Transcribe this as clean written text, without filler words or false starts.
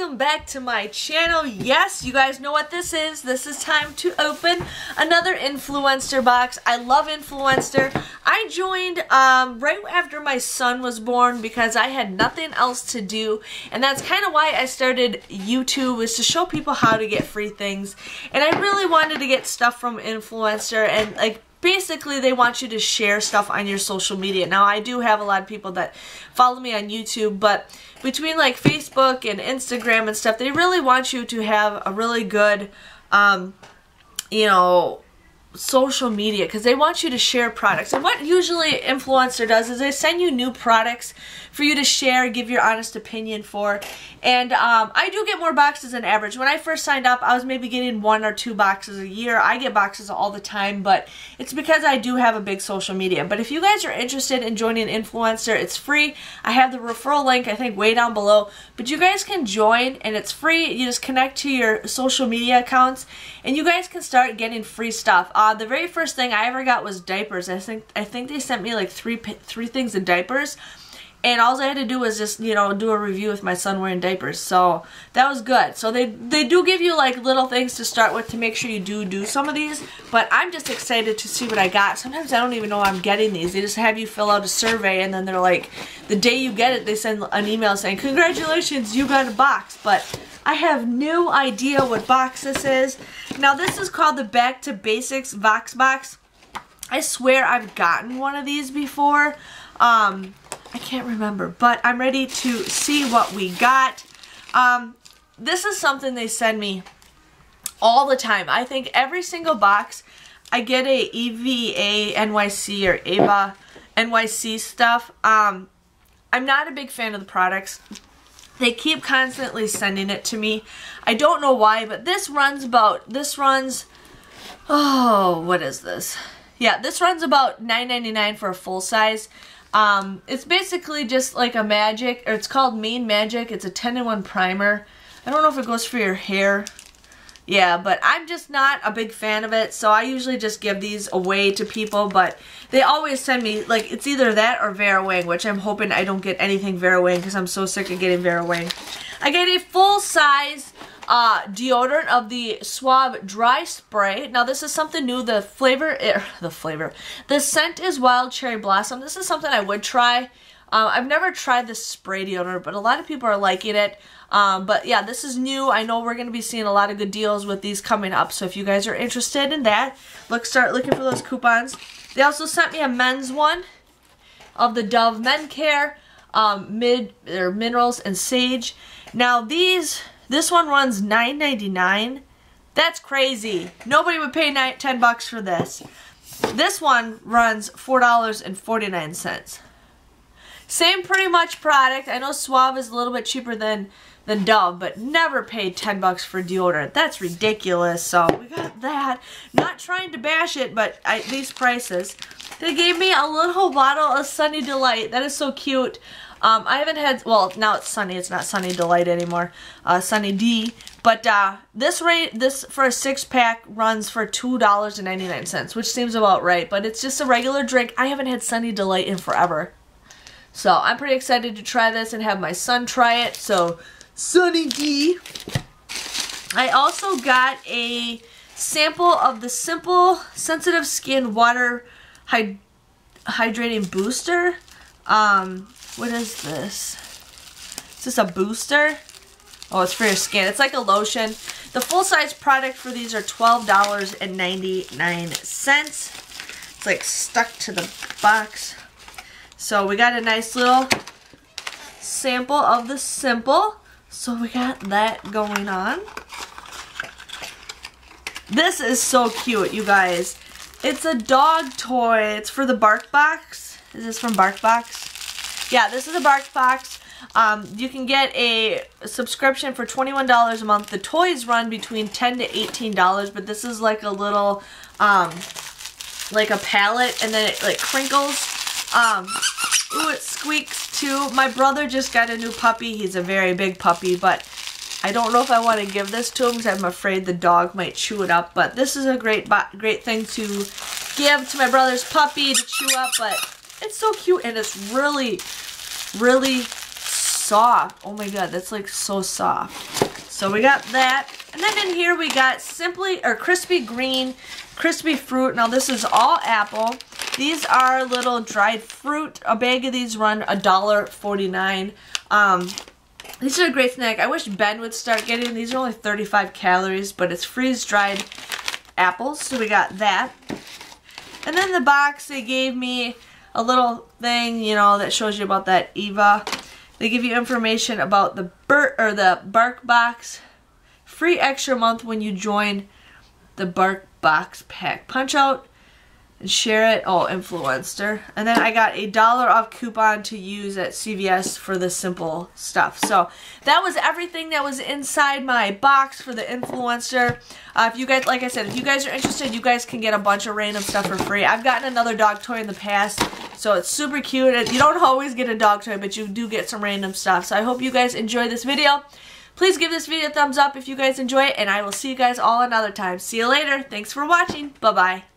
welcome back to my channel. Yes, you guys know what this is. This is time to open another Influenster box. I love Influenster. I joined right after my son was born because I had nothing else to do, and that's kind of why I started YouTube, is to show people how to get free things. And I really wanted to get stuff from Influenster, and like basically they want you to share stuff on your social media. Now I do have a lot of people that follow me on YouTube, but between like Facebook and Instagram and stuff, they really want you to have a really good you know, social media, because they want you to share products. And what usually Influencer does is they send you new products for you to share, give your honest opinion for. And I do get more boxes than average. When I first signed up, I was maybe getting 1 or 2 boxes a year. I get boxes all the time, but it's because I do have a big social media. But if you guys are interested in joining Influencer, it's free. I have the referral link, I think, way down below. But you guys can join, and it's free. You just connect to your social media accounts, and you guys can start getting free stuff. The very first thing I ever got was diapers. I think they sent me like three things of diapers, and all I had to do was just, you know, do a review with my son wearing diapers. So that was good. So they do give you like little things to start with to make sure you do some of these. But I'm just excited to see what I got. Sometimes I don't even know I'm getting these. They just have you fill out a survey, and then they're like, the day you get it, they send an email saying, congratulations, you got a box. But I have no idea what box this is. Now this is called the Back to Basics Vox Box. I swear I've gotten one of these before. I can't remember, but I'm ready to see what we got. This is something they send me all the time. I think every single box I get a EVA NYC or AVA NYC stuff. I'm not a big fan of the products. They keep constantly sending it to me. I don't know why, but this runs, oh, what is this? Yeah, this runs about $9.99 for a full size. It's basically just like a magic, or it's called Main Magic. It's a 10-in-1 primer. I don't know if it goes for your hair. Yeah, but I'm just not a big fan of it, so I usually just give these away to people, but they always send me, like, it's either that or Vera Wang, which I'm hoping I don't get anything Vera Wang because I'm so sick of getting Vera Wang. I get a full-size deodorant of the Suave Dry Spray. Now this is something new. The scent is Wild Cherry Blossom. This is something I would try. I've never tried this spray deodorant, but a lot of people are liking it. But yeah, this is new. I know we're going to be seeing a lot of good deals with these coming up. So if you guys are interested in that, start looking for those coupons. They also sent me a men's one of the Dove Men Care, Minerals and Sage. Now this one runs $9.99. That's crazy. Nobody would pay $10 for this. This one runs $4.49. Same pretty much product. I know Suave is a little bit cheaper than Dove, but never paid $10 for deodorant. That's ridiculous. So we got that. Not trying to bash it, but these prices. They gave me a little bottle of Sunny Delight. That is so cute. I haven't had, well, now it's Sunny. It's not Sunny Delight anymore. Sunny D. But this for a 6-pack runs for $2.99, which seems about right. But it's just a regular drink. I haven't had Sunny Delight in forever. So I'm pretty excited to try this and have my son try it. So Sunny D. I also got a sample of the Simple Sensitive Skin Water Hydrating Booster. What is this? Is this a booster? Oh, it's for your skin. It's like a lotion. The full-size product for these are $12.99. It's like stuck to the box. So we got a nice little sample of the Simple. So we got that going on. This is so cute, you guys. It's a dog toy. It's for the Barkbox. Is this from Barkbox? Yeah, this is a Barkbox. You can get a subscription for $21 a month. The toys run between $10 to $18, but this is like a little, like a palette, and then it like crinkles. Ooh, it squeaks too. My brother just got a new puppy. He's a very big puppy, but I don't know if I want to give this to him because I'm afraid the dog might chew it up. But this is a great thing to give to my brother's puppy to chew up. But it's so cute, and it's really, really soft. Oh my god, that's like so soft. So we got that. And then in here we got Crispy Green, Crispy Fruit. Now this is all apple. These are little dried fruit. A bag of these run $1.49. These are a great snack. I wish Ben would start getting these. Are only 35 calories, but it's freeze-dried apples. So we got that. And then the box, they gave me a little thing, you know, that shows you about that Eva. They give you information about the Barkbox. Free extra month when you join the Barkbox pack. Punch out and share it. Oh, Influenster. And then I got a $1 off coupon to use at CVS for the simple stuff. So that was everything that was inside my box for the Influencer. If you guys, like I said, if you guys are interested, you guys can get a bunch of random stuff for free. I've gotten another dog toy in the past, so it's super cute. You don't always get a dog toy, but you do get some random stuff. So I hope you guys enjoy this video. Please give this video a thumbs up if you guys enjoy it, and I will see you guys all another time. See you later. Thanks for watching. Bye-bye.